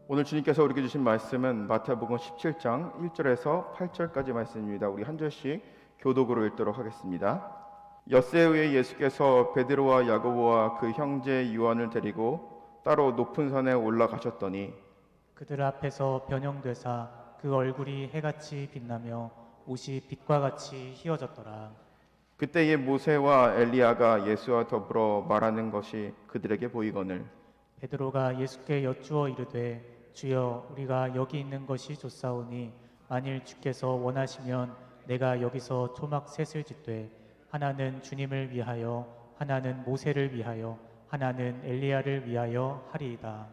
오늘 주님께서 우리에게 주신 말씀은 마태복음 17장 1절에서 8절까지 말씀입니다. 우리 한 절씩 교독으로 읽도록 하겠습니다. 엿새 후에 예수께서 베드로와 야고보와 그 형제 요한을 데리고 따로 높은 산에 올라가셨더니 그들 앞에서 변형되사 그 얼굴이 해같이 빛나며 옷이 빛과 같이 휘어졌더라. 그때에 모세와 엘리야가 예수와 더불어 말하는 것이 그들에게 보이거늘 베드로가 예수께 여쭈어 이르되 주여 우리가 여기 있는 것이 좋사오니 만일 주께서 원하시면 내가 여기서 초막 셋을 짓되 하나는 주님을 위하여 하나는 모세를 위하여 하나는 엘리야를 위하여 하리이다.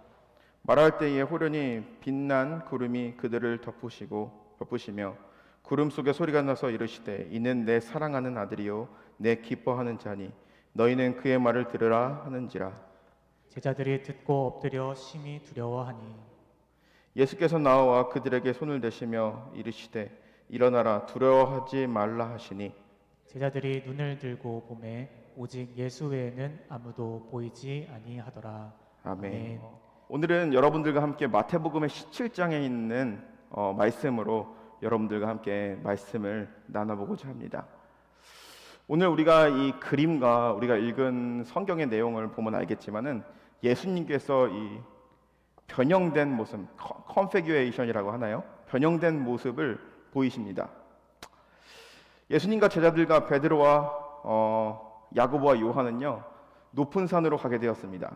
말할 때에 호련히 빛난 구름이 그들을 덮으시며 구름 속에 소리가 나서 이르시되 이는 내 사랑하는 아들이요 내 기뻐하는 자니 너희는 그의 말을 들으라 하는지라. 제자들이 듣고 엎드려 심히 두려워하니 예수께서 나와 그들에게 손을 대시며 이르시되 일어나라 두려워하지 말라 하시니 제자들이 눈을 들고 보매 오직 예수 외에는 아무도 보이지 아니하더라. 아멘. 오늘은 여러분들과 함께 마태복음의 17장에 있는 말씀으로 여러분들과 함께 말씀을 나눠보고자 합니다. 오늘 우리가 이 그림과 우리가 읽은 성경의 내용을 보면 알겠지만은 예수님께서 이 변형된 모습, 컨피규레이션이라고 하나요? 변형된 모습을 보이십니다. 예수님과 제자들과 베드로와 야고보와 요한은요 높은 산으로 가게 되었습니다.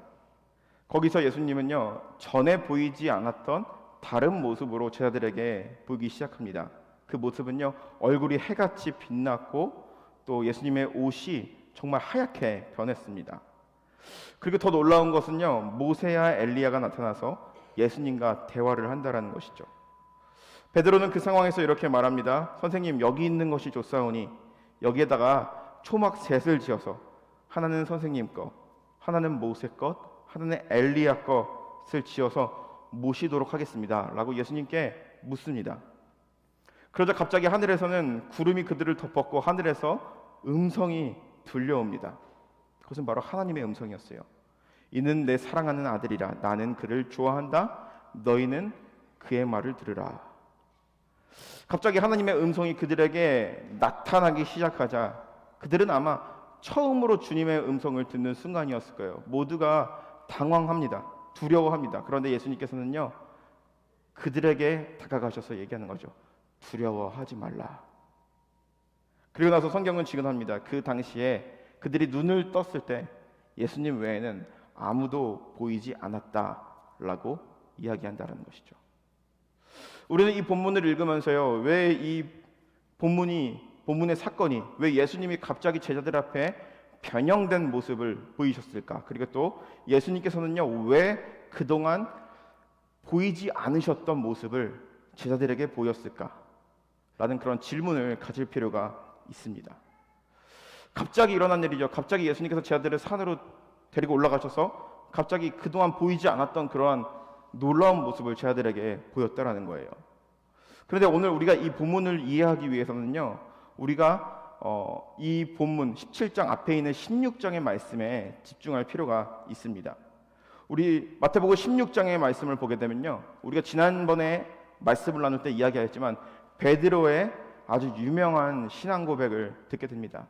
거기서 예수님은요 전에 보이지 않았던 다른 모습으로 제자들에게 보이기 시작합니다. 그 모습은요 얼굴이 해같이 빛났고 또 예수님의 옷이 정말 하얗게 변했습니다. 그리고 더 놀라운 것은요 모세와 엘리야가 나타나서 예수님과 대화를 한다는 것이죠. 베드로는 그 상황에서 이렇게 말합니다. 선생님 여기 있는 것이 좋사오니 여기에다가 초막 셋을 지어서 하나는 선생님 것, 하나는 모세 것, 하나는 엘리야 것을 지어서 모시도록 하겠습니다 라고 예수님께 묻습니다. 그러자 갑자기 하늘에서는 구름이 그들을 덮었고 하늘에서 음성이 들려옵니다. 그것은 바로 하나님의 음성이었어요. 이는 내 사랑하는 아들이라 나는 그를 좋아한다 너희는 그의 말을 들으라. 갑자기 하나님의 음성이 그들에게 나타나기 시작하자 그들은 아마 처음으로 주님의 음성을 듣는 순간이었을 거예요. 모두가 당황합니다. 두려워합니다. 그런데 예수님께서는요 그들에게 다가가셔서 얘기하는 거죠. 두려워하지 말라. 그리고 나서 성경은 증언합니다. 그 당시에 그들이 눈을 떴을 때 예수님 외에는 아무도 보이지 않았다라고 이야기한다는 것이죠. 우리는 이 본문을 읽으면서요 왜 이 본문의 사건이 왜 예수님이 갑자기 제자들 앞에 변형된 모습을 보이셨을까? 그리고 또 예수님께서는요 왜 그동안 보이지 않으셨던 모습을 제자들에게 보였을까? 라는 그런 질문을 가질 필요가 있습니다. 갑자기 일어난 일이죠. 갑자기 예수님께서 제자들을 산으로 데리고 올라가셔서 갑자기 그동안 보이지 않았던 그러한 놀라운 모습을 제자들에게 보였다라는 거예요. 그런데 오늘 우리가 이 본문을 이해하기 위해서는요 우리가 이 본문 17장 앞에 있는 16장의 말씀에 집중할 필요가 있습니다. 우리 마태복음 16장의 말씀을 보게 되면요 우리가 지난번에 말씀을 나눌 때 이야기하였지만 베드로의 아주 유명한 신앙 고백을 듣게 됩니다.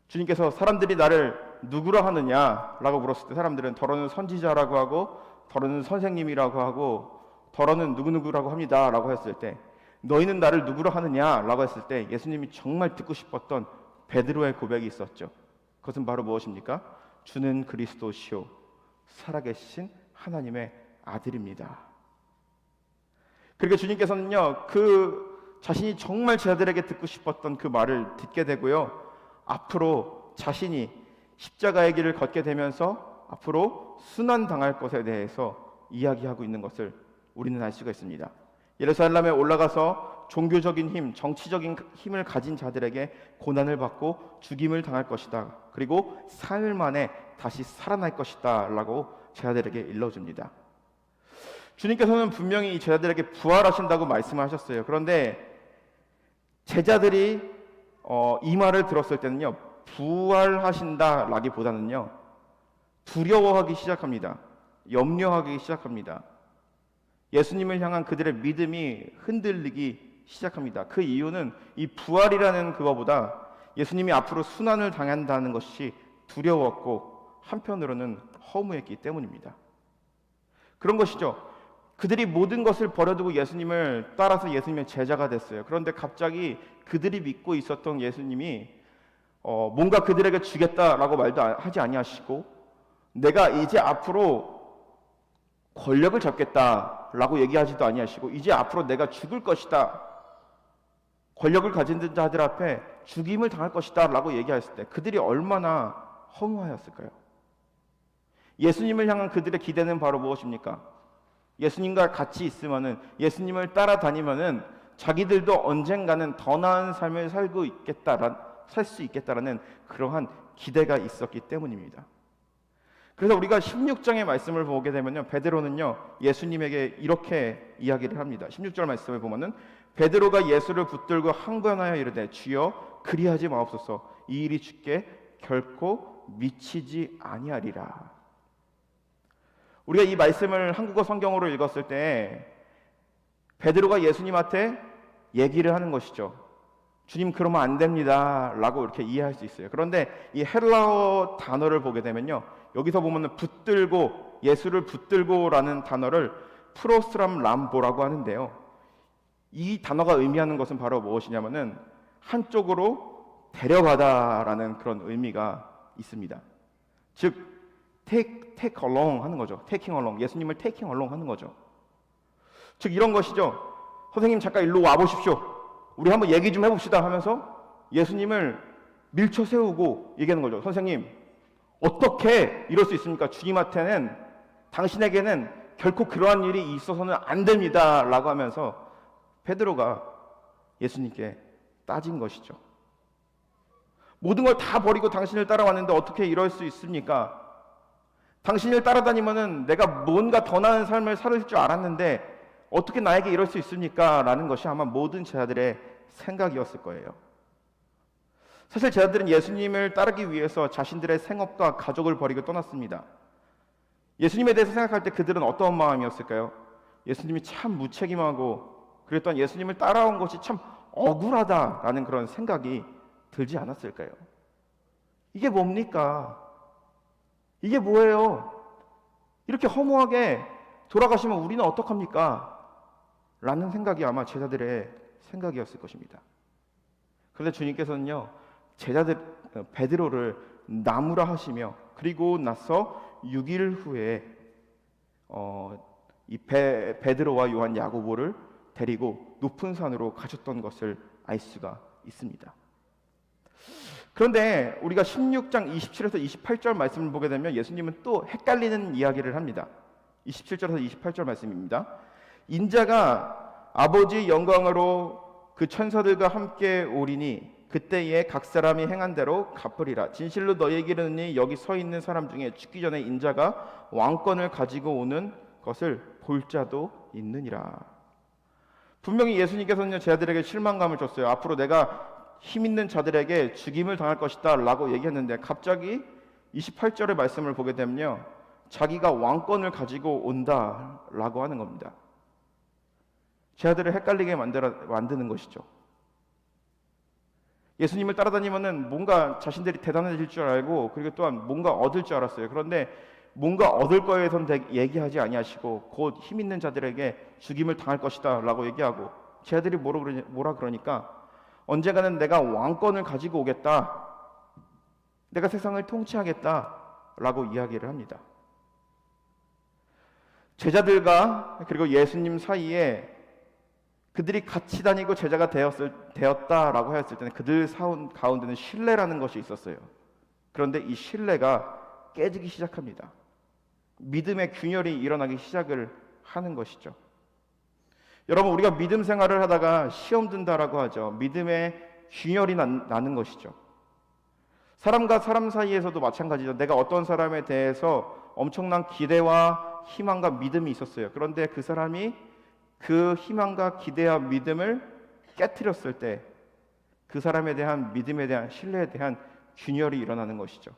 주님께서 사람들이 나를 누구라 하느냐라고 물었을 때 사람들은 더러는 선지자라고 하고 더러는 선생님이라고 하고 더러는 누구누구라고 합니다 라고 했을 때 너희는 나를 누구라 하느냐라고 했을 때 예수님이 정말 듣고 싶었던 베드로의 고백이 있었죠. 그것은 바로 무엇입니까? 주는 그리스도시요 살아계신 하나님의 아들입니다. 그리고 주님께서는요 그 자신이 정말 제자들에게 듣고 싶었던 그 말을 듣게 되고요 앞으로 자신이 십자가의 길을 걷게 되면서 앞으로 순환당할 것에 대해서 이야기하고 있는 것을 우리는 알 수가 있습니다. 예루살렘에 올라가서 종교적인 힘, 정치적인 힘을 가진 자들에게 고난을 받고 죽임을 당할 것이다. 그리고 사흘 만에 다시 살아날 것이다 라고 제자들에게 일러줍니다. 주님께서는 분명히 이 제자들에게 부활하신다고 말씀하셨어요. 그런데 제자들이 이 말을 들었을 때는요 부활하신다라기보다는요 두려워하기 시작합니다. 염려하기 시작합니다. 예수님을 향한 그들의 믿음이 흔들리기 시작합니다. 그 이유는 이 부활이라는 그거보다 예수님이 앞으로 순환을 당한다는 것이 두려웠고 한편으로는 허무했기 때문입니다. 그런 것이죠. 그들이 모든 것을 버려두고 예수님을 따라서 예수님의 제자가 됐어요. 그런데 갑자기 그들이 믿고 있었던 예수님이 뭔가 그들에게 주겠다라고 말도 하지 아니하시고, 내가 이제 앞으로 권력을 잡겠다라고 얘기하지도 아니하시고, 이제 앞으로 내가 죽을 것이다, 권력을 가진 자들 앞에 죽임을 당할 것이다 라고 얘기했을 때 그들이 얼마나 허무하였을까요? 예수님을 향한 그들의 기대는 바로 무엇입니까? 예수님과 같이 있으면은, 예수님을 따라다니면은 자기들도 언젠가는 더 나은 삶을 살 수 있겠다라는 그러한 기대가 있었기 때문입니다. 그래서 우리가 16장의 말씀을 보게 되면요, 베드로는요 예수님에게 이렇게 이야기를 합니다. 16절 말씀을 보면은 베드로가 예수를 붙들고 항변하여 이르되 주여 그리하지 마옵소서, 이 일이 주께 결코 미치지 아니하리라. 우리가 이 말씀을 한국어 성경으로 읽었을 때 베드로가 예수님한테 얘기를 하는 것이죠. 주님 그러면 안 됩니다 라고 이렇게 이해할 수 있어요. 그런데 이 헬라어 단어를 보게 되면요, 여기서 보면은 붙들고, 예수를 붙들고라는 단어를 프로스람 람보라고 하는데요, 이 단어가 의미하는 것은 바로 무엇이냐면은 한쪽으로 데려가다라는 그런 의미가 있습니다. 즉 take along 하는 거죠. taking along, 예수님을 taking along 하는 거죠. 즉 이런 것이죠. 선생님 잠깐 일로 와보십시오, 우리 한번 얘기 좀 해봅시다 하면서 예수님을 밀쳐 세우고 얘기하는 거죠. 선생님 어떻게 이럴 수 있습니까? 주님한테는, 당신에게는 결코 그러한 일이 있어서는 안 됩니다 라고 하면서 베드로가 예수님께 따진 것이죠. 모든 걸 다 버리고 당신을 따라왔는데 어떻게 이럴 수 있습니까? 당신을 따라다니면은 내가 뭔가 더 나은 삶을 살 줄 알았는데 어떻게 나에게 이럴 수 있습니까? 라는 것이 아마 모든 제자들의 생각이었을 거예요. 사실 제자들은 예수님을 따르기 위해서 자신들의 생업과 가족을 버리고 떠났습니다. 예수님에 대해서 생각할 때 그들은 어떤 마음이었을까요? 예수님이 참 무책임하고, 그리고 또한 예수님을 따라온 것이 참 억울하다라는 그런 생각이 들지 않았을까요? 이게 뭡니까? 이게 뭐예요? 이렇게 허무하게 돌아가시면 우리는 어떡합니까? 라는 생각이 아마 제자들의 생각이었을 것입니다. 그런데 주님께서는요, 베드로를 나무라 하시며, 그리고 나서 6일 후에 이 베드로와 요한, 야고보를 데리고 높은 산으로 가셨던 것을 알 수가 있습니다. 그런데 우리가 16장 27에서 28절 말씀을 보게 되면 예수님은 또 헷갈리는 이야기를 합니다. 27절에서 28절 말씀입니다. 인자가 아버지의 영광으로 그 천사들과 함께 오리니 그때에 각 사람이 행한 대로 갚으리라. 진실로 너희에게 이르노니 여기 서 있는 사람 중에 죽기 전에 인자가 왕권을 가지고 오는 것을 볼 자도 있느니라. 분명히 예수님께서는 제자들에게 실망감을 줬어요. 앞으로 내가 힘 있는 자들에게 죽임을 당할 것이다 라고 얘기했는데, 갑자기 28절의 말씀을 보게 되면요, 자기가 왕권을 가지고 온다 라고 하는 겁니다. 제자들을 헷갈리게 만드는 것이죠. 예수님을 따라다니면은 뭔가 자신들이 대단해질 줄 알고, 그리고 또한 뭔가 얻을 줄 알았어요. 그런데 뭔가 얻을 거에 선 얘기하지 아니하시고 곧 힘 있는 자들에게 죽임을 당할 것이다 라고 얘기하고, 제자들이 뭐라 그러니까 언젠가는 내가 왕권을 가지고 오겠다, 내가 세상을 통치하겠다 라고 이야기를 합니다. 제자들과 그리고 예수님 사이에 그들이 같이 다니고 제자가 되었다라고 하였을 때는 그들 가운데는 신뢰라는 것이 있었어요. 그런데 이 신뢰가 깨지기 시작합니다. 믿음의 균열이 일어나기 시작을 하는 것이죠. 여러분, 우리가 믿음 생활을 하다가 시험 든다라고 하죠. 믿음의 균열이 나는 것이죠. 사람과 사람 사이에서도 마찬가지죠. 내가 어떤 사람에 대해서 엄청난 기대와 희망과 믿음이 있었어요. 그런데 그 사람이 그 희망과 기대와 믿음을 깨트렸을 때 그 사람에 대한 믿음에 대한 신뢰에 대한 균열이 일어나는 것이죠.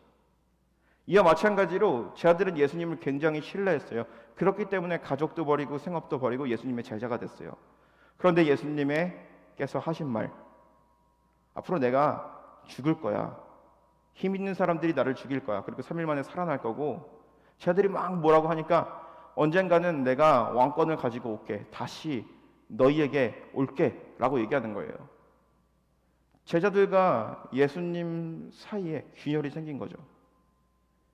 이와 마찬가지로 제자들은 예수님을 굉장히 신뢰했어요. 그렇기 때문에 가족도 버리고 생업도 버리고 예수님의 제자가 됐어요. 그런데 예수님께서 하신 말, 앞으로 내가 죽을 거야. 힘 있는 사람들이 나를 죽일 거야. 그리고 3일 만에 살아날 거고, 제자들이 막 뭐라고 하니까 언젠가는 내가 왕권을 가지고 올게. 다시 너희에게 올게 라고 얘기하는 거예요. 제자들과 예수님 사이에 균열이 생긴 거죠.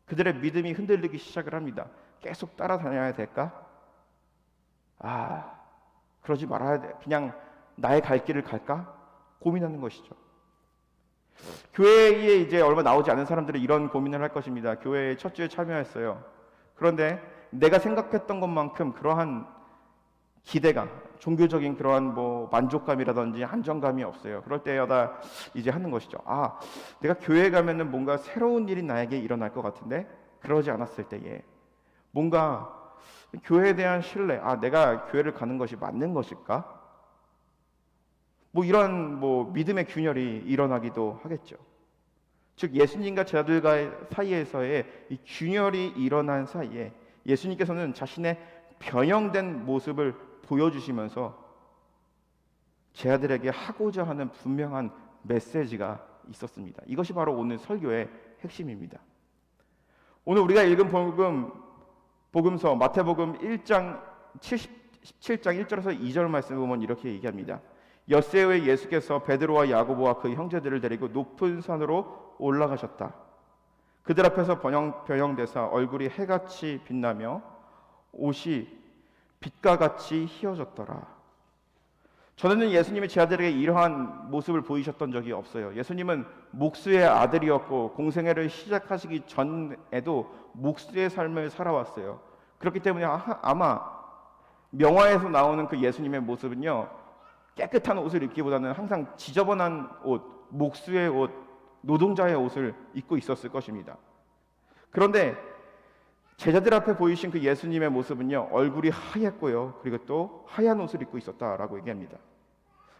그들의 믿음이 흔들리기 시작을 합니다. 계속 따라다녀야 될까? 그러지 말아야 돼. 그냥 나의 갈 길을 갈까? 고민하는 것이죠. 교회에 이제 얼마 나오지 않은 사람들은 이런 고민을 할 것입니다. 교회에 첫 주에 참여했어요. 그런데 내가 생각했던 것만큼 그러한 기대감, 종교적인 그러한 만족감이라든지 안정감이 없어요. 그럴 때마다 이제 하는 것이죠. 내가 교회에 가면은 뭔가 새로운 일이 나에게 일어날 것 같은데 그러지 않았을 때에 뭔가 교회에 대한 신뢰, 내가 교회를 가는 것이 맞는 것일까? 이런 믿음의 균열이 일어나기도 하겠죠. 즉 예수님과 제자들과의 사이에서의 이 균열이 일어난 사이에 예수님께서는 자신의 변형된 모습을 보여주시면서 제자들에게 하고자 하는 분명한 메시지가 있었습니다. 이것이 바로 오늘 설교의 핵심입니다. 오늘 우리가 읽은 복음서 마태복음 1장 17장 1절에서 2절 말씀 보면 이렇게 얘기합니다. 엿새 후에 예수께서 베드로와 야고보와 그 형제들을 데리고 높은 산으로 올라가셨다. 그들 앞에서 변형되사 얼굴이 해같이 빛나며 옷이 빛과 같이 희어졌더라. 전에는 예수님이 제자들에게 이러한 모습을 보이셨던 적이 없어요. 예수님은 목수의 아들이었고 공생애를 시작하시기 전에도 목수의 삶을 살아왔어요. 그렇기 때문에 아마 명화에서 나오는 그 예수님의 모습은요, 깨끗한 옷을 입기보다는 항상 지저분한 옷, 목수의 옷, 노동자의 옷을 입고 있었을 것입니다. 그런데 제자들 앞에 보이신 그 예수님의 모습은요, 얼굴이 하얗고요, 그리고 또 하얀 옷을 입고 있었다라고 얘기합니다.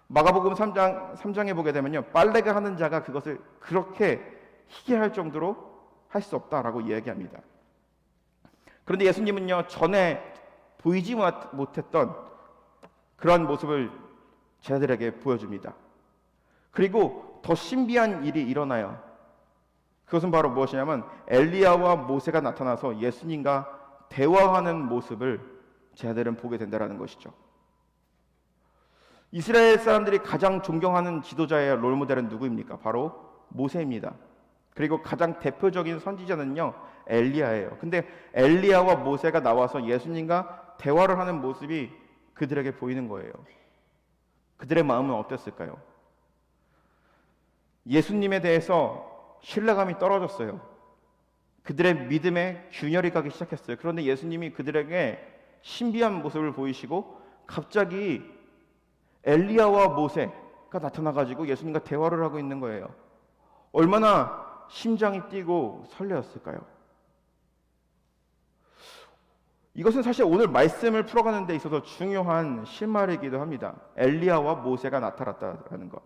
마가복음 3장에 보게 되면요, 빨래가 하는 자가 그것을 그렇게 희게 할 정도로 할 수 없다라고 이야기합니다. 그런데 예수님은요, 전에 보이지 못했던 그런 모습을 제자들에게 보여줍니다. 그리고 더 신비한 일이 일어나요. 그것은 바로 무엇이냐면 엘리야와 모세가 나타나서 예수님과 대화하는 모습을 제자들은 보게 된다는 것이죠. 이스라엘 사람들이 가장 존경하는 지도자의 롤모델은 누구입니까? 바로 모세입니다. 그리고 가장 대표적인 선지자는요, 엘리야예요. 근데 엘리야와 모세가 나와서 예수님과 대화를 하는 모습이 그들에게 보이는 거예요. 그들의 마음은 어땠을까요? 예수님에 대해서 신뢰감이 떨어졌어요. 그들의 믿음에 균열이 가기 시작했어요. 그런데 예수님이 그들에게 신비한 모습을 보이시고 갑자기 엘리야와 모세가 나타나가지고 예수님과 대화를 하고 있는 거예요. 얼마나 심장이 뛰고 설레었을까요? 이것은 사실 오늘 말씀을 풀어가는 데 있어서 중요한 실마리이기도 합니다. 엘리야와 모세가 나타났다는 것.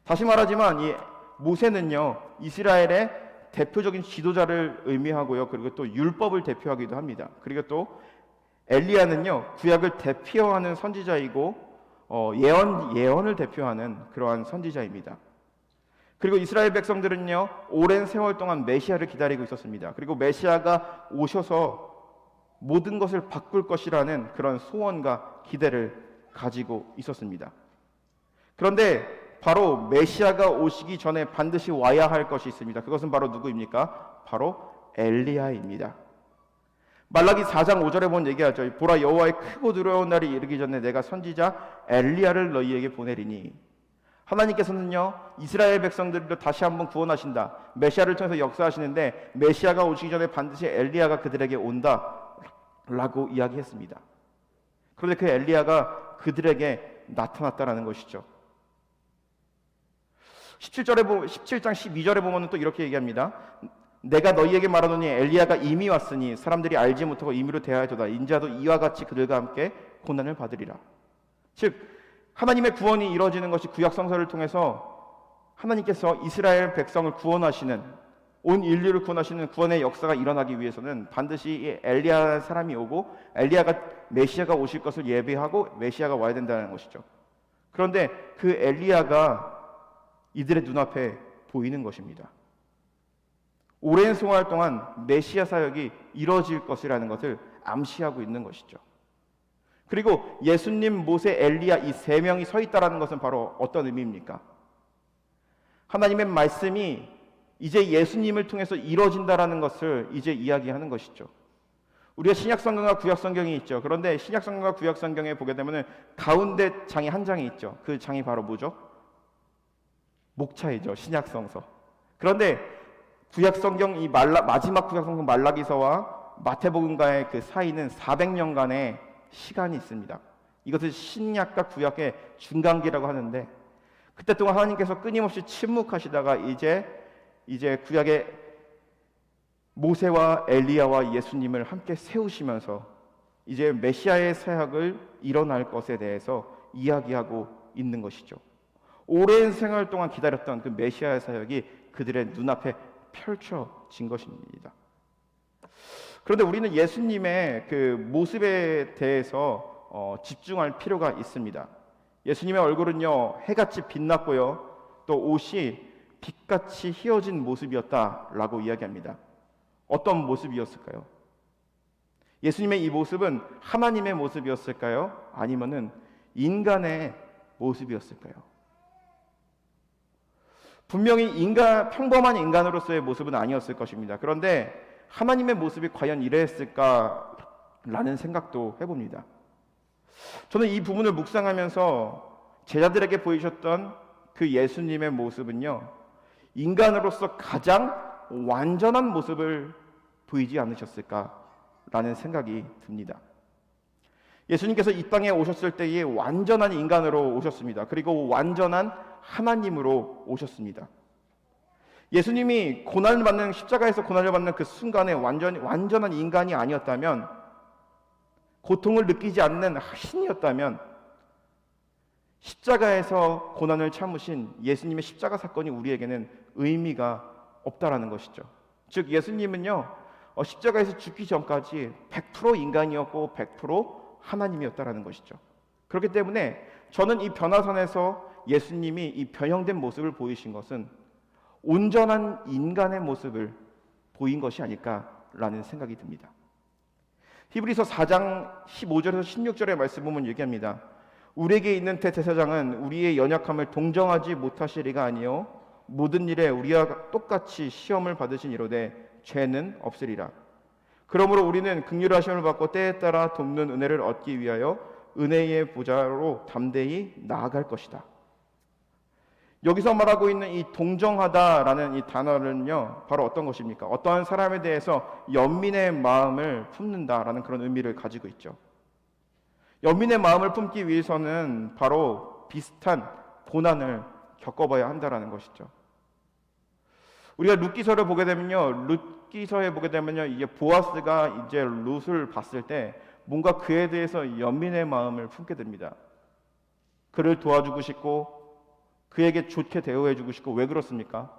다시 말하지만 이 모세는요, 이스라엘의 대표적인 지도자를 의미하고요, 그리고 또 율법을 대표하기도 합니다. 그리고 또 엘리야는요, 구약을 대표하는 선지자이고 예언을 대표하는 그러한 선지자입니다. 그리고 이스라엘 백성들은요, 오랜 세월 동안 메시아를 기다리고 있었습니다. 그리고 메시아가 오셔서 모든 것을 바꿀 것이라는 그런 소원과 기대를 가지고 있었습니다. 그런데 바로 메시아가 오시기 전에 반드시 와야 할 것이 있습니다. 그것은 바로 누구입니까? 바로 엘리야입니다. 말라기 4장 5절에 보면 얘기하죠. 보라, 여호와의 크고 두려운 날이 이르기 전에 내가 선지자 엘리야를 너희에게 보내리니. 하나님께서는요, 이스라엘 백성들을 다시 한번 구원하신다, 메시아를 통해서 역사하시는데 메시아가 오시기 전에 반드시 엘리야가 그들에게 온다 라고 이야기했습니다. 그런데 그 엘리야가 그들에게 나타났다라는 것이죠. 17장 12절에 보면 또 이렇게 얘기합니다. 내가 너희에게 말하노니 엘리야가 이미 왔으니 사람들이 알지 못하고 임의로 대하여도다. 인자도 이와 같이 그들과 함께 고난을 받으리라. 즉 하나님의 구원이 이루어지는 것이 구약 성서를 통해서 하나님께서 이스라엘 백성을 구원하시는 온 인류를 구원하시는 구원의 역사가 일어나기 위해서는 반드시 이 엘리야 사람이 오고 메시아가 오실 것을 예비하고 메시아가 와야 된다는 것이죠. 그런데 그 엘리야가 이들의 눈앞에 보이는 것입니다. 오랜 생활 동안 메시아 사역이 이루어질 것이라는 것을 암시하고 있는 것이죠. 그리고 예수님, 모세, 엘리야 이 세 명이 서 있다는 것은 바로 어떤 의미입니까? 하나님의 말씀이 이제 예수님을 통해서 이루어진다라는 것을 이제 이야기하는 것이죠. 우리가 신약성경과 구약성경이 있죠. 그런데 신약성경과 구약성경에 보게 되면 가운데 장이 한 장이 있죠. 그 장이 바로 뭐죠? 목차이죠. 신약성서. 그런데 구약성경 마지막 구약성경 말라기서와 마태복음과의 그 사이는 400년간의 시간이 있습니다. 이것을 신약과 구약의 중간기라고 하는데, 그때 동안 하나님께서 끊임없이 침묵하시다가 이제 구약의 모세와 엘리야와 예수님을 함께 세우시면서 이제 메시아의 사역을 일어날 것에 대해서 이야기하고 있는 것이죠. 오랜 생활 동안 기다렸던 그 메시아의 사역이 그들의 눈앞에 펼쳐진 것입니다. 그런데 우리는 예수님의 그 모습에 대해서 집중할 필요가 있습니다. 예수님의 얼굴은요, 해같이 빛났고요, 또 옷이 빛같이 휘어진 모습이었다라고 이야기합니다. 어떤 모습이었을까요? 예수님의 이 모습은 하나님의 모습이었을까요? 아니면은 인간의 모습이었을까요? 분명히 평범한 인간으로서의 모습은 아니었을 것입니다. 그런데 하나님의 모습이 과연 이랬을까라는 생각도 해봅니다. 저는 이 부분을 묵상하면서 제자들에게 보이셨던 그 예수님의 모습은요, 인간으로서 가장 완전한 모습을 보이지 않으셨을까라는 생각이 듭니다. 예수님께서 이 땅에 오셨을 때에 완전한 인간으로 오셨습니다. 그리고 완전한 하나님으로 오셨습니다. 예수님이 십자가에서 고난을 받는 그 순간에 완전한 인간이 아니었다면, 고통을 느끼지 않는 신이었다면, 십자가에서 고난을 참으신 예수님의 십자가 사건이 우리에게는 의미가 없다라는 것이죠. 즉 예수님은요, 십자가에서 죽기 전까지 100% 인간이었고 100% 하나님이었다라는 것이죠. 그렇기 때문에 저는 이 변화선에서 예수님이 이 변형된 모습을 보이신 것은 온전한 인간의 모습을 보인 것이 아닐까라는 생각이 듭니다. 히브리서 4장 15절에서 16절의 말씀 보면 얘기합니다. 우리에게 있는 대제사장은 우리의 연약함을 동정하지 못하시리가 아니요 모든 일에 우리와 똑같이 시험을 받으신 이로되 죄는 없으리라. 그러므로 우리는 긍휼한 시험을 받고 때에 따라 돕는 은혜를 얻기 위하여 은혜의 보좌로 담대히 나아갈 것이다. 여기서 말하고 있는 이 동정하다라는 이 단어는요, 바로 어떤 것입니까? 어떠한 사람에 대해서 연민의 마음을 품는다라는 그런 의미를 가지고 있죠. 연민의 마음을 품기 위해서는 바로 비슷한 고난을 겪어봐야 한다라는 것이죠. 우리가 룻기서를 보게 되면요, 이게 보아스가 이제 룻을 봤을 때 뭔가 그에 대해서 연민의 마음을 품게 됩니다. 그를 도와주고 싶고 그에게 좋게 대우해주고 싶고. 왜 그렇습니까?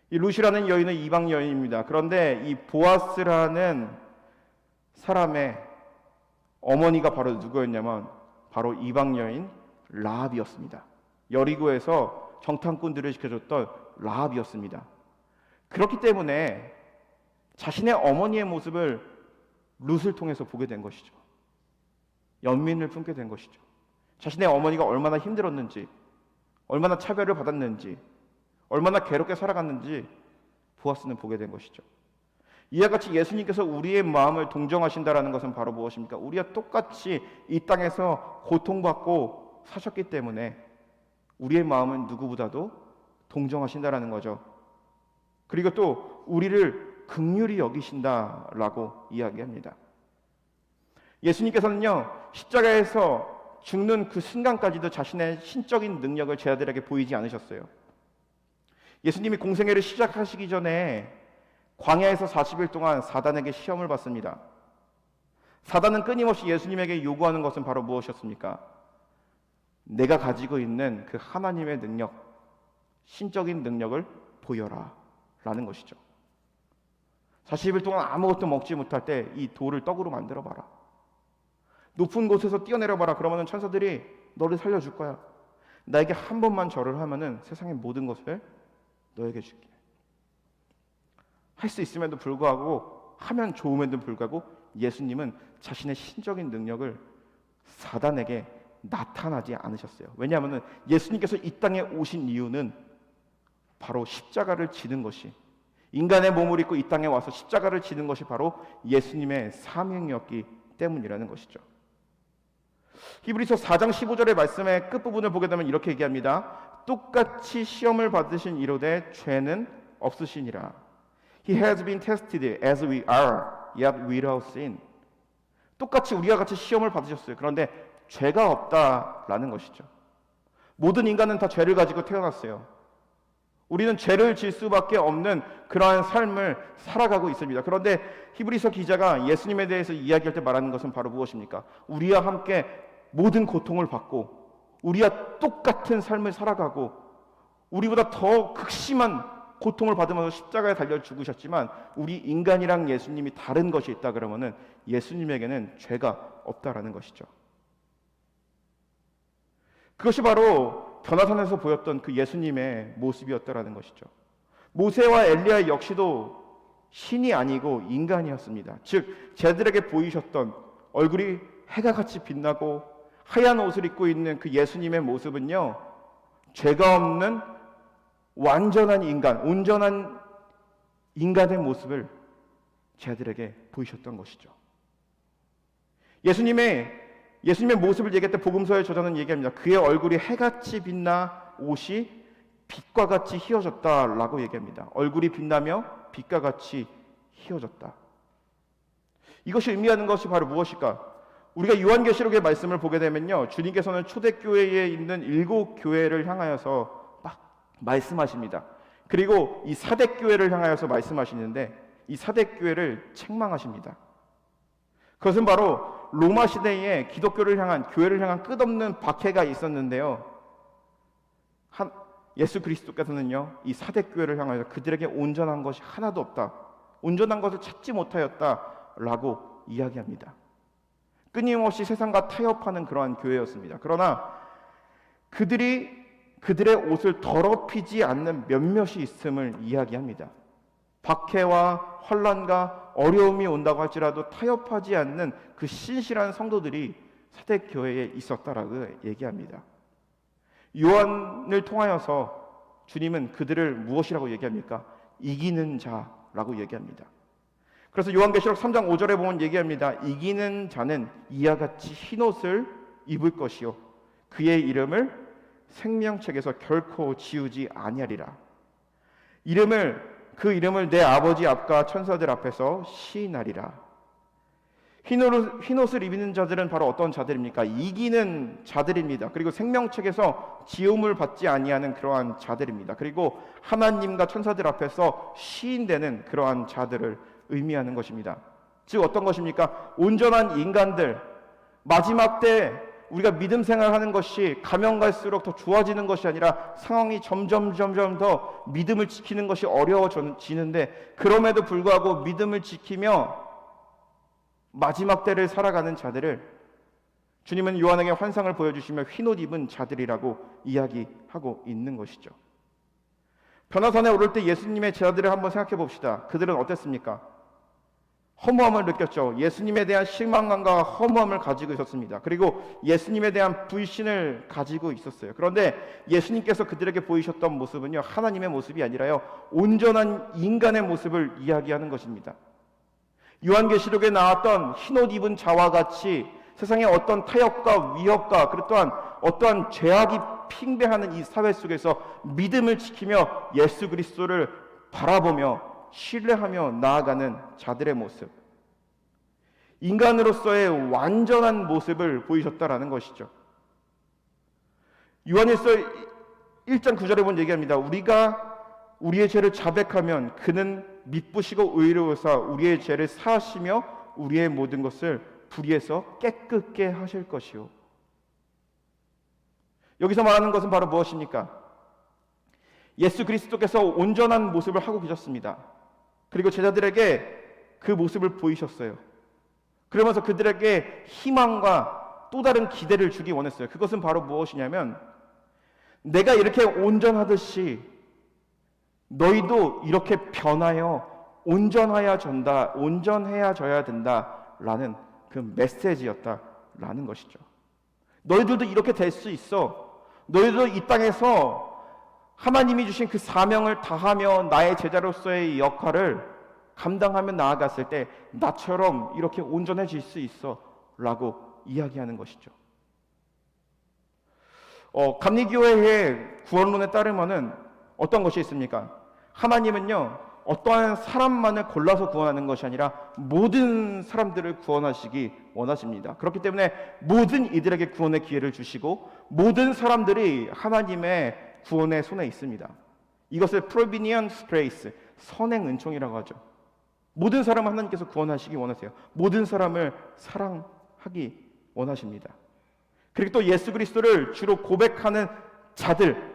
이 룻이라는 여인은 이방 여인입니다. 그런데 이 보아스라는 사람의 어머니가 바로 누구였냐면 바로 이방 여인 라합이었습니다. 여리고에서 정탐꾼들을 지켜줬던 라합이었습니다. 그렇기 때문에 자신의 어머니의 모습을 룻을 통해서 보게 된 것이죠. 연민을 품게 된 것이죠. 자신의 어머니가 얼마나 힘들었는지, 얼마나 차별을 받았는지, 얼마나 괴롭게 살아갔는지 보아스는 보게 된 것이죠. 이와 같이 예수님께서 우리의 마음을 동정하신다라는 것은 바로 무엇입니까? 우리와 똑같이 이 땅에서 고통받고 사셨기 때문에 우리의 마음은 누구보다도 동정하신다라는 거죠. 그리고 또 우리를 긍휼히 여기신다라고 이야기합니다. 예수님께서는요, 십자가에서 죽는 그 순간까지도 자신의 신적인 능력을 제자들에게 보이지 않으셨어요. 예수님이 공생애를 시작하시기 전에 광야에서 40일 동안 사단에게 시험을 받습니다. 사단은 끊임없이 예수님에게 요구하는 것은 바로 무엇이었습니까? 내가 가지고 있는 그 하나님의 능력, 신적인 능력을 보여라. 라는 것이죠. 40일 동안 아무것도 먹지 못할 때 이 돌을 떡으로 만들어 봐라. 높은 곳에서 뛰어내려 봐라. 그러면은 천사들이 너를 살려줄 거야. 나에게 한 번만 절을 하면은 세상의 모든 것을 너에게 줄게. 할 수 있음에도 불구하고, 하면 좋음에도 불구하고 예수님은 자신의 신적인 능력을 사단에게 나타나지 않으셨어요. 왜냐하면 예수님께서 이 땅에 오신 이유는 바로 십자가를 지는 것이, 인간의 몸을 입고 이 땅에 와서 십자가를 지는 것이 바로 예수님의 사명이었기 때문이라는 것이죠. 히브리서 4장 15절의 말씀의 끝부분을 보게 되면 이렇게 얘기합니다. 똑같이 시험을 받으신 이로되 죄는 없으시니라. He has been tested as we are, yet without sin. 똑같이 우리와 같이 시험을 받으셨어요. 그런데 죄가 없다라는 것이죠. 모든 인간은 다 죄를 가지고 태어났어요. 우리는 죄를 질 수밖에 없는 그러한 삶을 살아가고 있습니다. 그런데 히브리서 기자가 예수님에 대해서 이야기할 때 말하는 것은 바로 무엇입니까? 우리와 함께 모든 고통을 받고 우리와 똑같은 삶을 살아가고 우리보다 더 극심한 고통을 받으면서 십자가에 달려 죽으셨지만 우리 인간이랑 예수님이 다른 것이 있다 그러면은 예수님에게는 죄가 없다라는 것이죠. 그것이 바로 변화산에서 보였던 그 예수님의 모습이었다라는 것이죠. 모세와 엘리야 역시도 신이 아니고 인간이었습니다. 즉 쟤들에게 보이셨던 얼굴이 해가 같이 빛나고 하얀 옷을 입고 있는 그 예수님의 모습은요, 죄가 없는 완전한 인간, 온전한 인간의 모습을 쟤들에게 보이셨던 것이죠. 예수님의 모습을 얘기할 때 복음서의 저자는 얘기합니다. 그의 얼굴이 해같이 빛나 옷이 빛과 같이 휘어졌다라고 얘기합니다. 얼굴이 빛나며 빛과 같이 휘어졌다. 이것이 의미하는 것이 바로 무엇일까? 우리가 요한계시록의 말씀을 보게 되면요, 주님께서는 초대교회에 있는 7 교회를 향하여서 막 말씀하십니다. 그리고 이 사대교회를 향하여서 말씀하시는데 이 사대교회를 책망하십니다. 그것은 바로 로마 시대에 기독교를 향한, 교회를 향한 끝없는 박해가 있었는데요, 예수 그리스도께서는요 이 사대교회를 향하여서 그들에게 온전한 것이 하나도 없다, 온전한 것을 찾지 못하였다라고 이야기합니다. 끊임없이 세상과 타협하는 그러한 교회였습니다. 그러나 그들의 옷을 더럽히지 않는 몇몇이 있음을 이야기합니다. 박해와 혼란과 어려움이 온다고 할지라도 타협하지 않는 그 신실한 성도들이 사대교회에 있었다라고 얘기합니다. 요한을 통하여서 주님은 그들을 무엇이라고 얘기합니까? 이기는 자라고 얘기합니다. 그래서 요한계시록 3장 5절에 보면 얘기합니다. 이기는 자는 이와 같이 흰옷을 입을 것이요 그의 이름을 생명책에서 결코 지우지 아니하리라. 그 이름을 내 아버지 앞과 천사들 앞에서 시인하리라. 흰옷을 입는 자들은 바로 어떤 자들입니까? 이기는 자들입니다. 그리고 생명책에서 지음을 받지 아니하는 그러한 자들입니다. 그리고 하나님과 천사들 앞에서 시인되는 그러한 자들을 의미하는 것입니다. 즉 어떤 것입니까? 온전한 인간들, 마지막 때 우리가 믿음 생활하는 것이 가면 갈수록 더 좋아지는 것이 아니라 상황이 점점 더 믿음을 지키는 것이 어려워지는데, 그럼에도 불구하고 믿음을 지키며 마지막 때를 살아가는 자들을 주님은 요한에게 환상을 보여주시며 흰옷 입은 자들이라고 이야기하고 있는 것이죠. 변화산에 오를 때 예수님의 제자들을 한번 생각해 봅시다. 그들은 어땠습니까? 허무함을 느꼈죠. 예수님에 대한 실망감과 허무함을 가지고 있었습니다. 그리고 예수님에 대한 불신을 가지고 있었어요. 그런데 예수님께서 그들에게 보이셨던 모습은요, 하나님의 모습이 아니라요, 온전한 인간의 모습을 이야기하는 것입니다. 요한계시록에 나왔던 흰옷 입은 자와 같이 세상의 어떤 타협과 위협과 그리고 또한 어떠한 죄악이 팽배하는 이 사회 속에서 믿음을 지키며 예수 그리스도를 바라보며 신뢰하며 나아가는 자들의 모습, 인간으로서의 완전한 모습을 보이셨다라는 것이죠. 요한일서 1장 9절에 보면 얘기합니다. 우리가 우리의 죄를 자백하면 그는 미쁘시고 의로우사 우리의 죄를 사하시며 우리의 모든 것을 불의에서 깨끗게 하실 것이요. 여기서 말하는 것은 바로 무엇입니까? 예수 그리스도께서 온전한 모습을 하고 계셨습니다. 그리고 제자들에게 그 모습을 보이셨어요. 그러면서 그들에게 희망과 또 다른 기대를 주기 원했어요. 그것은 바로 무엇이냐면, 내가 이렇게 온전하듯이 너희도 이렇게 변하여 온전해져야 된다라는 그 메시지였다라는 것이죠. 너희들도 이렇게 될 수 있어. 너희들도 이 땅에서 하나님이 주신 그 사명을 다하며 나의 제자로서의 역할을 감당하며 나아갔을 때 나처럼 이렇게 온전해질 수 있어 라고 이야기하는 것이죠. 감리교회의 구원론에 따르면은 어떤 것이 있습니까? 하나님은요, 어떠한 사람만을 골라서 구원하는 것이 아니라 모든 사람들을 구원하시기 원하십니다. 그렇기 때문에 모든 이들에게 구원의 기회를 주시고 모든 사람들이 하나님의 구원의 손에 있습니다. 이것을 Providence Grace, 선행 은총이라고 하죠. 모든 사람을 하나님께서 구원하시기 원하세요. 모든 사람을 사랑하기 원하십니다. 그리고 또 예수 그리스도를 주로 고백하는 자들,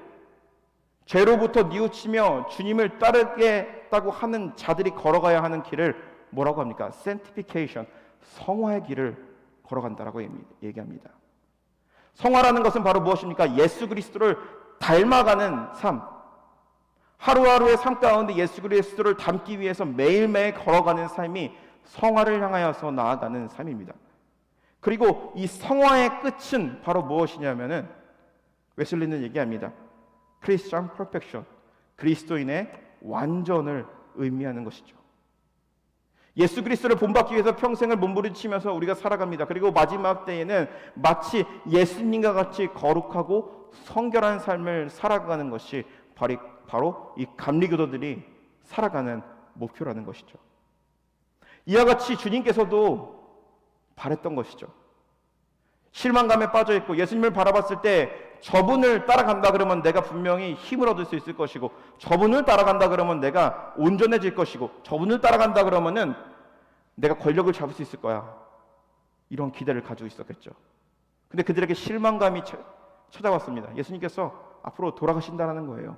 죄로부터 뉘우치며 주님을 따르겠다고 하는 자들이 걸어가야 하는 길을 뭐라고 합니까? Sanctification, 성화의 길을 걸어간다라고 얘기합니다. 성화라는 것은 바로 무엇입니까? 예수 그리스도를 닮아가는 삶, 하루하루의 삶 가운데 예수 그리스도를 닮기 위해서 매일매일 걸어가는 삶이 성화를 향하여서 나아가는 삶입니다. 그리고 이 성화의 끝은 바로 무엇이냐면은 웨슬리는 얘기합니다. Christian perfection, 그리스도인의 완전을 의미하는 것이죠. 예수 그리스도를 본받기 위해서 평생을 몸부림치면서 우리가 살아갑니다. 그리고 마지막 때에는 마치 예수님과 같이 거룩하고 성결한 삶을 살아가는 것이 바로 이 감리교도들이 살아가는 목표라는 것이죠. 이와 같이 주님께서도 바랬던 것이죠. 실망감에 빠져있고 예수님을 바라봤을 때 저분을 따라간다 그러면 내가 분명히 힘을 얻을 수 있을 것이고, 저분을 따라간다 그러면 내가 온전해질 것이고, 저분을 따라간다 그러면은 내가 권력을 잡을 수 있을 거야, 이런 기대를 가지고 있었겠죠. 근데 그들에게 실망감이 찾아왔습니다. 예수님께서 앞으로 돌아가신다는 거예요.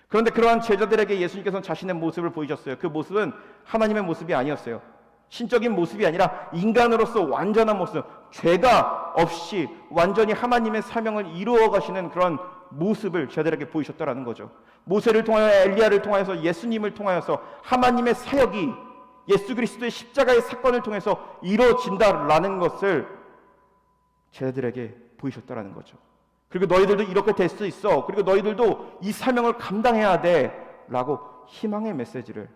그런데 그러한 제자들에게 예수님께서는 자신의 모습을 보이셨어요. 그 모습은 하나님의 모습이 아니었어요. 신적인 모습이 아니라 인간으로서 완전한 모습, 죄가 없이 완전히 하나님의 사명을 이루어 가시는 그런 모습을 제자들에게 보이셨다라는 거죠. 모세를 통하여, 엘리야를 통하여서, 예수님을 통하여서 하나님의 사역이 예수 그리스도의 십자가의 사건을 통해서 이루어진다라는 것을 제자들에게 보이셨다라는 거죠. 그리고 너희들도 이렇게 될 수 있어, 그리고 너희들도 이 사명을 감당해야 돼 라고 희망의 메시지를,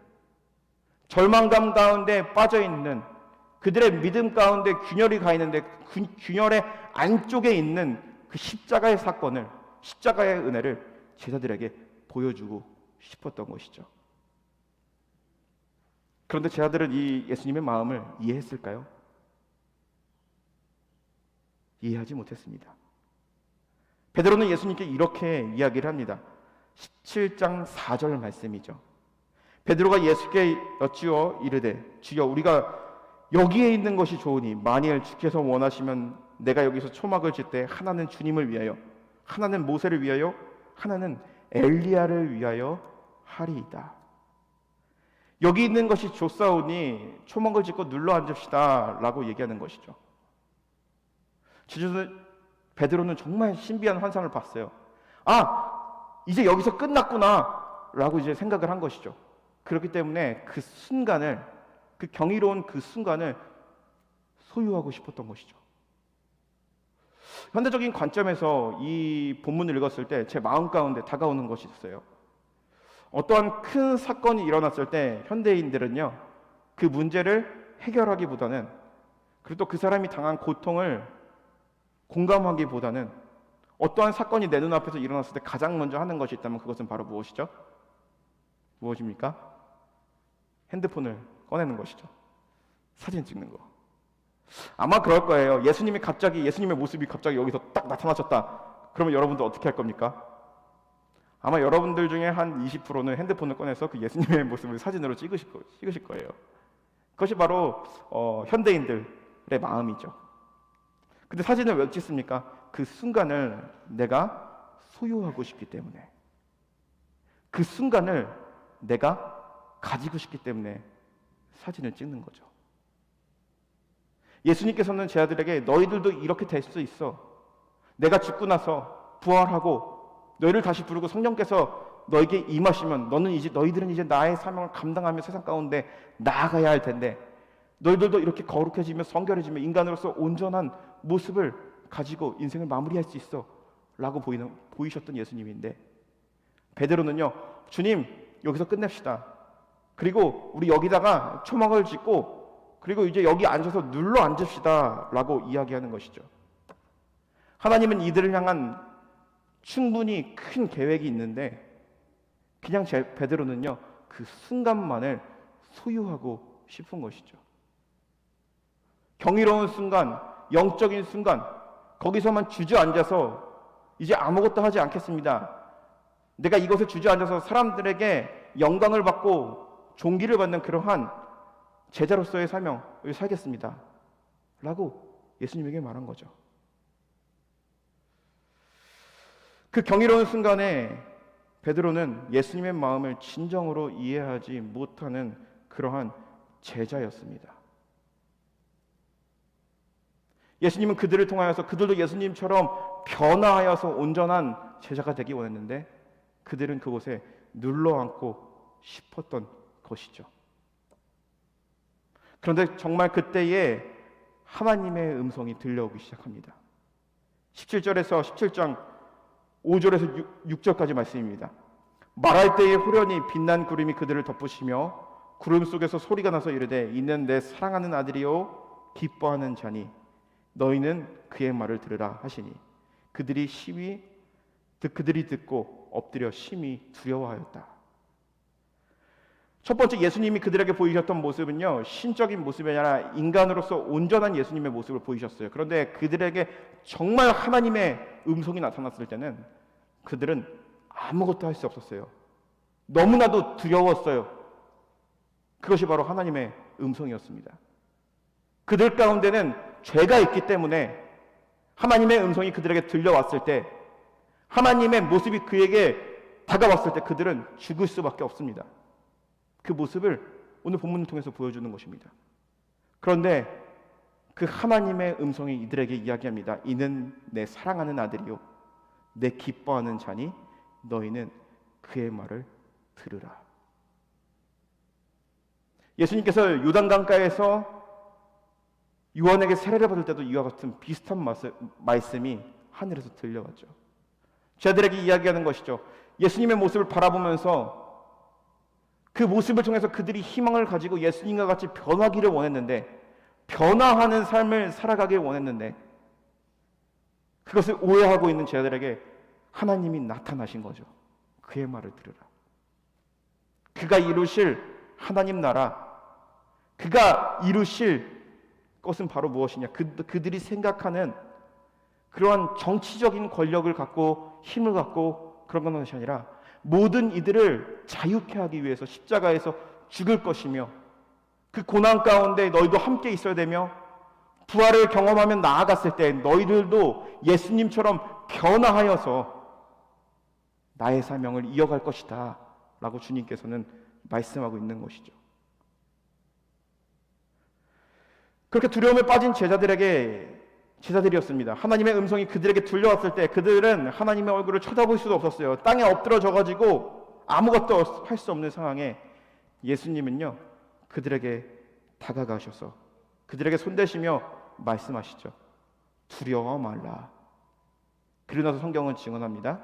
절망감 가운데 빠져있는 그들의 믿음 가운데 균열이 가 있는데 그 균열의 안쪽에 있는 그 십자가의 사건을, 십자가의 은혜를 제자들에게 보여주고 싶었던 것이죠. 그런데 제자들은 이 예수님의 마음을 이해했을까요? 이해하지 못했습니다. 베드로는 예수님께 이렇게 이야기를 합니다. 17장 4절 말씀이죠. 베드로가 예수께 여쭈어 이르되, 주여, 우리가 여기에 있는 것이 좋으니 만일 주께서 원하시면 내가 여기서 초막을 짓되 하나는 주님을 위하여, 하나는 모세를 위하여, 하나는 엘리야를 위하여 하리이다. 여기 있는 것이 좋사오니 초막을 짓고 눌러 앉읍시다 라고 얘기하는 것이죠. 베드로는 정말 신비한 환상을 봤어요. 이제 여기서 끝났구나 라고 이제 생각을 한 것이죠. 그렇기 때문에 그 순간을, 그 경이로운 그 순간을 소유하고 싶었던 것이죠. 현대적인 관점에서 이 본문을 읽었을 때 제 마음 가운데 다가오는 것이 있어요. 어떠한 큰 사건이 일어났을 때 현대인들은요, 그 문제를 해결하기보다는, 그리고 또 그 사람이 당한 고통을 공감하기보다는 어떠한 사건이 내 눈앞에서 일어났을 때 가장 먼저 하는 것이 있다면 그것은 바로 무엇이죠? 무엇입니까? 핸드폰을 꺼내는 것이죠. 사진 찍는 거. 아마 그럴 거예요. 예수님의 모습이 갑자기 여기서 딱 나타나셨다. 그러면 여러분들 어떻게 할 겁니까? 아마 여러분들 중에 한 20%는 핸드폰을 꺼내서 그 예수님의 모습을 사진으로 찍으실 거예요. 그것이 바로 현대인들의 마음이죠. 근데 사진을 왜 찍습니까? 그 순간을 내가 소유하고 싶기 때문에. 그 순간을 내가 가지고 싶기 때문에 사진을 찍는 거죠. 예수님께서는 제 아들에게 너희들도 이렇게 될 수 있어. 내가 죽고 나서 부활하고 너희를 다시 부르고 성령께서 너에게 임하시면 너희들은 이제 나의 사명을 감당하며 세상 가운데 나아가야 할 텐데 너희들도 이렇게 거룩해지며 성결해지며 인간으로서 온전한 모습을 가지고 인생을 마무리할 수 있어 라고 보이셨던 예수님인데, 베드로는요, 주님 여기서 끝냅시다. 그리고 우리 여기다가 초막을 짓고 그리고 이제 여기 앉아서 눌러 앉읍시다 라고 이야기하는 것이죠. 하나님은 이들을 향한 충분히 큰 계획이 있는데 그냥 베드로는요, 그 순간만을 소유하고 싶은 것이죠. 경이로운 순간, 영적인 순간, 거기서만 주저앉아서 이제 아무것도 하지 않겠습니다. 내가 이곳에 주저앉아서 사람들에게 영광을 받고 존귀를 받는 그러한 제자로서의 사명을 살겠습니다 라고 예수님에게 말한 거죠. 그 경이로운 순간에 베드로는 예수님의 마음을 진정으로 이해하지 못하는 그러한 제자였습니다. 예수님은 그들을 통하여서 그들도 예수님처럼 변화하여서 온전한 제자가 되기 원했는데 그들은 그곳에 눌러앉고 싶었던 것이죠. 그런데 정말 그때에 하나님의 음성이 들려오기 시작합니다. 17장 5절에서 6절까지 말씀입니다. 말할 때에 호련히 빛난 구름이 그들을 덮으시며 구름 속에서 소리가 나서 이르되 이는 내 사랑하는 아들이요 기뻐하는 자니 너희는 그의 말을 들으라 하시니 그들이 듣고 엎드려 심히 두려워하였다. 첫 번째, 예수님이 그들에게 보이셨던 모습은요, 신적인 모습이 아니라 인간으로서 온전한 예수님의 모습을 보이셨어요. 그런데 그들에게 정말 하나님의 음성이 나타났을 때는 그들은 아무것도 할 수 없었어요. 너무나도 두려웠어요. 그것이 바로 하나님의 음성이었습니다. 그들 가운데는 죄가 있기 때문에 하나님의 음성이 그들에게 들려왔을 때, 하나님의 모습이 그에게 다가왔을 때 그들은 죽을 수밖에 없습니다. 그 모습을 오늘 본문을 통해서 보여주는 것입니다. 그런데 그 하나님의 음성이 이들에게 이야기합니다. 이는 내 사랑하는 아들이요 내 기뻐하는 자니 너희는 그의 말을 들으라. 예수님께서 요단강가에서 요한에게 세례를 받을 때도 이와 같은 비슷한 말씀이 하늘에서 들려왔죠. 제자들에게 이야기하는 것이죠. 예수님의 모습을 바라보면서 그 모습을 통해서 그들이 희망을 가지고 예수님과 같이 변하기를 원했는데, 변화하는 삶을 살아가길 원했는데, 그것을 오해하고 있는 제자들에게 하나님이 나타나신 거죠. 그의 말을 들으라. 그가 이루실 하나님 나라, 그가 이루실 것은 바로 무엇이냐? 그들이 생각하는 그러한 정치적인 권력을 갖고 힘을 갖고 그런 것이 아니라 모든 이들을 자유케 하기 위해서 십자가에서 죽을 것이며, 그 고난 가운데 너희도 함께 있어야 되며, 부활을 경험하며 나아갔을 때 너희들도 예수님처럼 변화하여서 나의 사명을 이어갈 것이다 라고 주님께서는 말씀하고 있는 것이죠. 그렇게 두려움에 빠진 제자들이었습니다. 하나님의 음성이 그들에게 들려왔을 때 그들은 하나님의 얼굴을 쳐다볼 수도 없었어요. 땅에 엎드러져가지고 아무것도 할 수 없는 상황에 예수님은요, 그들에게 다가가셔서 그들에게 손대시며 말씀하시죠. 두려워 말라. 그러고 나서 성경은 증언합니다.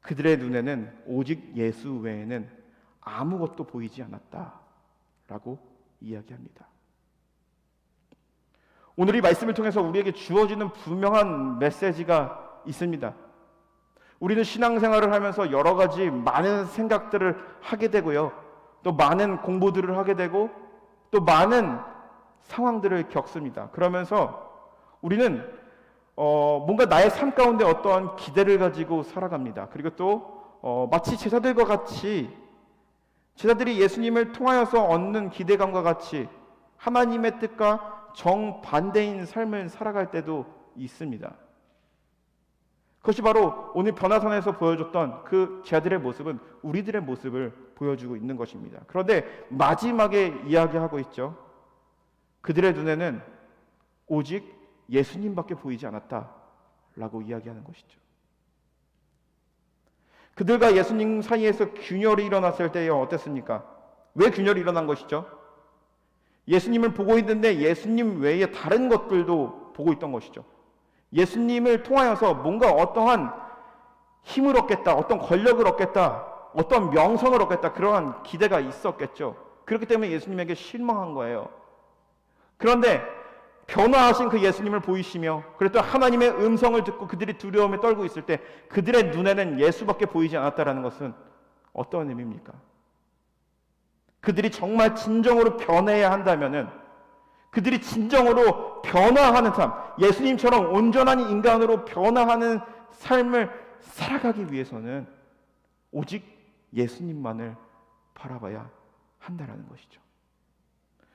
그들의 눈에는 오직 예수 외에는 아무것도 보이지 않았다 라고 이야기합니다. 오늘 이 말씀을 통해서 우리에게 주어지는 분명한 메시지가 있습니다. 우리는 신앙생활을 하면서 여러 가지 많은 생각들을 하게 되고요, 또 많은 공부들을 하게 되고 또 많은 상황들을 겪습니다. 그러면서 우리는 뭔가 나의 삶 가운데 어떠한 기대를 가지고 살아갑니다. 그리고 또 마치 제자들과 같이, 제자들이 예수님을 통하여서 얻는 기대감과 같이 하나님의 뜻과 정반대인 삶을 살아갈 때도 있습니다. 그것이 바로 오늘 변화산에서 보여줬던 그 제자들의 모습은 우리들의 모습을 보여주고 있는 것입니다. 그런데 마지막에 이야기하고 있죠. 그들의 눈에는 오직 예수님밖에 보이지 않았다라고 이야기하는 것이죠. 그들과 예수님 사이에서 균열이 일어났을 때에 어땠습니까? 왜 균열이 일어난 것이죠? 예수님을 보고 있는데 예수님 외에 다른 것들도 보고 있던 것이죠. 예수님을 통하여서 뭔가 어떠한 힘을 얻겠다, 어떤 권력을 얻겠다, 어떤 명성을 얻겠다, 그러한 기대가 있었겠죠. 그렇기 때문에 예수님에게 실망한 거예요. 그런데 변화하신 그 예수님을 보이시며 그랬더니 하나님의 음성을 듣고 그들이 두려움에 떨고 있을 때 그들의 눈에는 예수밖에 보이지 않았다라는 것은 어떤 의미입니까? 그들이 정말 진정으로 변해야 한다면은, 그들이 진정으로 변화하는 삶, 예수님처럼 온전한 인간으로 변화하는 삶을 살아가기 위해서는 오직 예수님만을 바라봐야 한다라는 것이죠.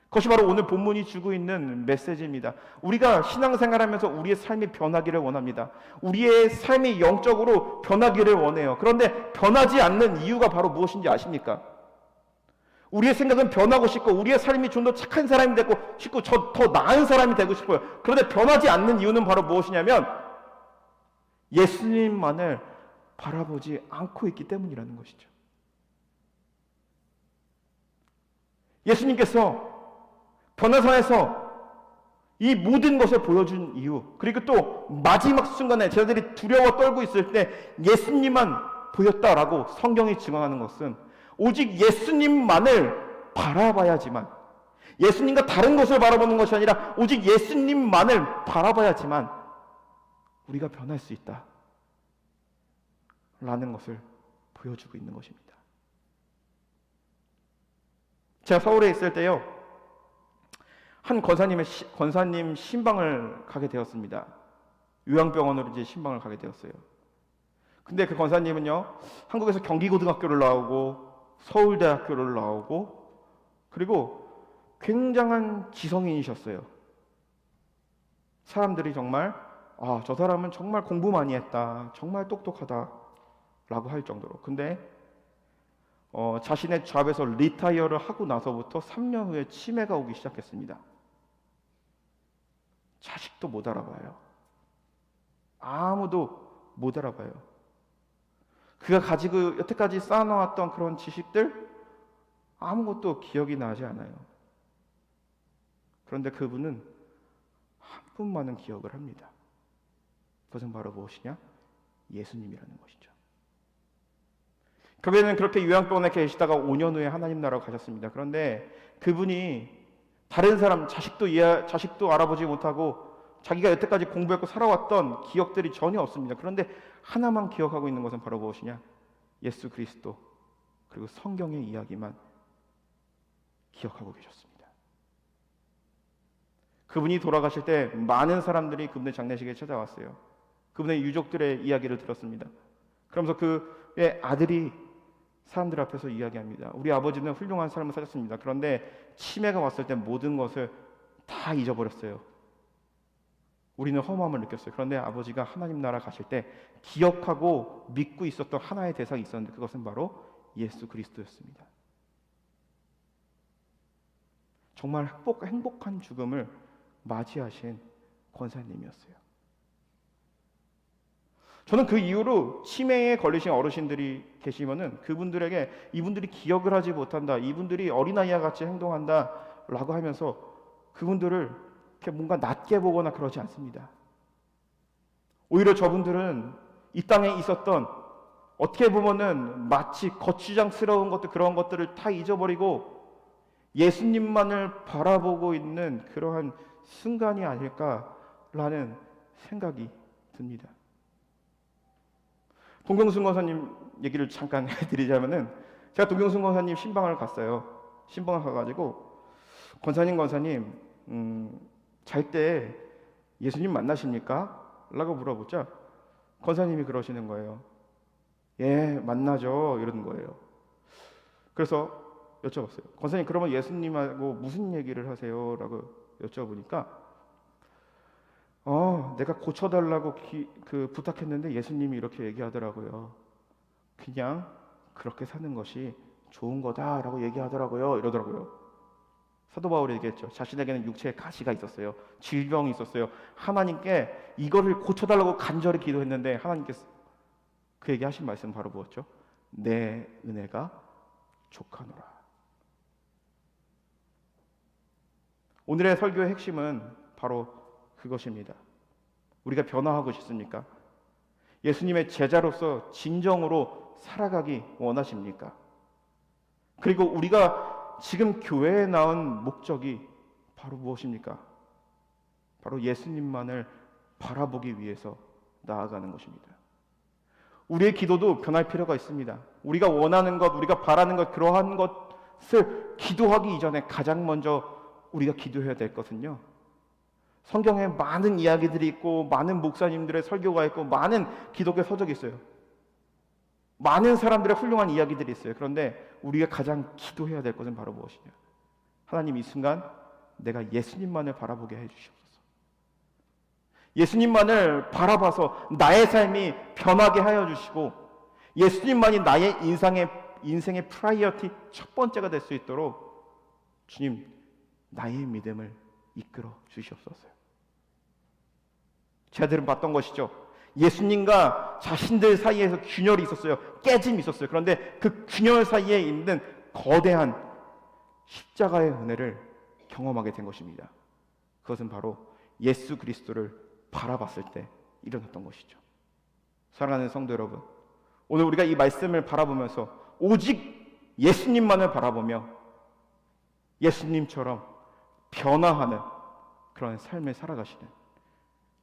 그것이 바로 오늘 본문이 주고 있는 메시지입니다. 우리가 신앙생활하면서 우리의 삶이 변하기를 원합니다. 우리의 삶이 영적으로 변하기를 원해요. 그런데 변하지 않는 이유가 바로 무엇인지 아십니까? 우리의 생각은 변하고 싶고 우리의 삶이 좀 더 착한 사람이 되고 싶고 더 나은 사람이 되고 싶어요. 그런데 변하지 않는 이유는 바로 무엇이냐면 예수님만을 바라보지 않고 있기 때문이라는 것이죠. 예수님께서 변화산에서 이 모든 것을 보여준 이유, 그리고 또 마지막 순간에 제자들이 두려워 떨고 있을 때 예수님만 보였다라고 성경이 증언하는 것은 오직 예수님만을 바라봐야지만, 예수님과 다른 것을 바라보는 것이 아니라 오직 예수님만을 바라봐야지만 우리가 변할 수 있다 라는 것을 보여주고 있는 것입니다. 제가 서울에 있을 때요, 한 권사님 신방을 가게 되었습니다. 요양병원으로 이제 신방을 가게 되었어요. 근데 그 권사님은요, 한국에서 경기고등학교를 나오고 서울대학교를 나오고 그리고 굉장한 지성인이셨어요. 사람들이 정말 저 사람은 정말 공부 많이 했다, 정말 똑똑하다 라고 할 정도로. 근데 자신의 잡에서 리타이어를 하고 나서부터 3년 후에 치매가 오기 시작했습니다. 자식도 못 알아봐요. 아무도 못 알아봐요. 그가 가지고 여태까지 쌓아놓았던 그런 지식들 아무것도 기억이 나지 않아요. 그런데 그분은 한 분만은 기억을 합니다. 그것은 바로 무엇이냐? 예수님이라는 것이죠. 결국에는 그렇게 요양병원에 계시다가 5년 후에 하나님 나라로 가셨습니다. 그런데 그분이 다른 사람 자식도 알아보지 못하고 자기가 여태까지 공부했고 살아왔던 기억들이 전혀 없습니다. 그런데 하나만 기억하고 있는 것은 바로 무엇이냐? 예수 그리스도 그리고 성경의 이야기만 기억하고 계셨습니다. 그분이 돌아가실 때 많은 사람들이 그분의 장례식에 찾아왔어요. 그분의 유족들의 이야기를 들었습니다. 그러면서 그의 아들이 사람들 앞에서 이야기합니다. 우리 아버지는 훌륭한 삶을 사셨습니다. 그런데 치매가 왔을 때 모든 것을 다 잊어버렸어요. 우리는 허무함을 느꼈어요. 그런데 아버지가 하나님 나라 가실 때 기억하고 믿고 있었던 하나의 대상이 있었는데 그것은 바로 예수 그리스도였습니다. 정말 행복한 죽음을 맞이하신 권사님이었어요. 저는 그 이후로 치매에 걸리신 어르신들이 계시면은 그분들에게 이분들이 기억을 하지 못한다, 이분들이 어린아이와 같이 행동한다 라고 하면서 그분들을 이렇게 뭔가 낮게 보거나 그러지 않습니다. 오히려 저분들은 이 땅에 있었던 어떻게 보면은 마치 거추장스러운 것들, 그런 것들을 다 잊어버리고 예수님만을 바라보고 있는 그러한 순간이 아닐까라는 생각이 듭니다. 동경순 권사님 얘기를 잠깐 해드리자면은, 제가 동경순 권사님 신방을 갔어요. 신방을 가가지고 권사님 잘 때 예수님 만나십니까? 라고 물어보자 권사님이 그러시는 거예요. 예, 만나죠. 이러는 거예요. 그래서 여쭤봤어요. 권사님, 그러면 예수님하고 무슨 얘기를 하세요? 라고 여쭤보니까 내가 고쳐달라고 부탁했는데 예수님이 이렇게 얘기하더라고요. 그냥 그렇게 사는 것이 좋은 거다라고 얘기하더라고요. 이러더라고요. 사도 바울이 얘기했죠. 자신에게는 육체의 가시가 있었어요. 질병이 있었어요. 하나님께 이거를 고쳐달라고 간절히 기도했는데 하나님께서 그에게 하신 말씀 바로 뭐였죠? 내 은혜가 족하노라. 오늘의 설교의 핵심은 바로 그것입니다. 우리가 변화하고 싶습니까? 예수님의 제자로서 진정으로 살아가기 원하십니까? 그리고 우리가 지금 교회에 나온 목적이 바로 무엇입니까? 바로 예수님만을 바라보기 위해서 나아가는 것입니다. 우리의 기도도 변할 필요가 있습니다. 우리가 원하는 것, 우리가 바라는 것, 그러한 것을 기도하기 이전에 가장 먼저 우리가 기도해야 될 것은요, 성경에 많은 이야기들이 있고 많은 목사님들의 설교가 있고 많은 기독교 서적이 있어요. 많은 사람들의 훌륭한 이야기들이 있어요. 그런데 우리가 가장 기도해야 될 것은 바로 무엇이냐? 하나님, 이 순간 내가 예수님만을 바라보게 해주시옵소서. 예수님만을 바라봐서 나의 삶이 변하게 하여 주시고 예수님만이 나의 인생의 프라이어티 첫 번째가 될 수 있도록 주님, 나의 믿음을 이끌어 주시옵소서. 제자들은 봤던 것이죠. 예수님과 자신들 사이에서 균열이 있었어요. 깨짐이 있었어요. 그런데 그 균열 사이에 있는 거대한 십자가의 은혜를 경험하게 된 것입니다. 그것은 바로 예수 그리스도를 바라봤을 때 일어났던 것이죠. 사랑하는 성도 여러분, 오늘 우리가 이 말씀을 바라보면서 오직 예수님만을 바라보며 예수님처럼 변화하는 그런 삶을 살아가시는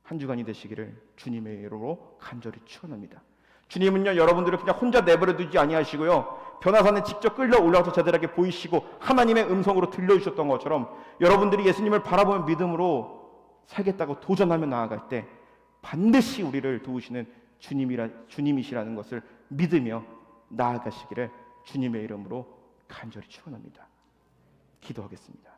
한 주간이 되시기를 주님의 이름으로 간절히 축원합니다. 주님은요, 여러분들을 그냥 혼자 내버려 두지 아니하시고요, 변화산에 직접 끌려 올라와서 저들에게 보이시고 하나님의 음성으로 들려주셨던 것처럼 여러분들이 예수님을 바라보는 믿음으로 살겠다고 도전하며 나아갈 때 반드시 우리를 도우시는 주님이시라는 것을 믿으며 나아가시기를 주님의 이름으로 간절히 축원합니다. 기도하겠습니다.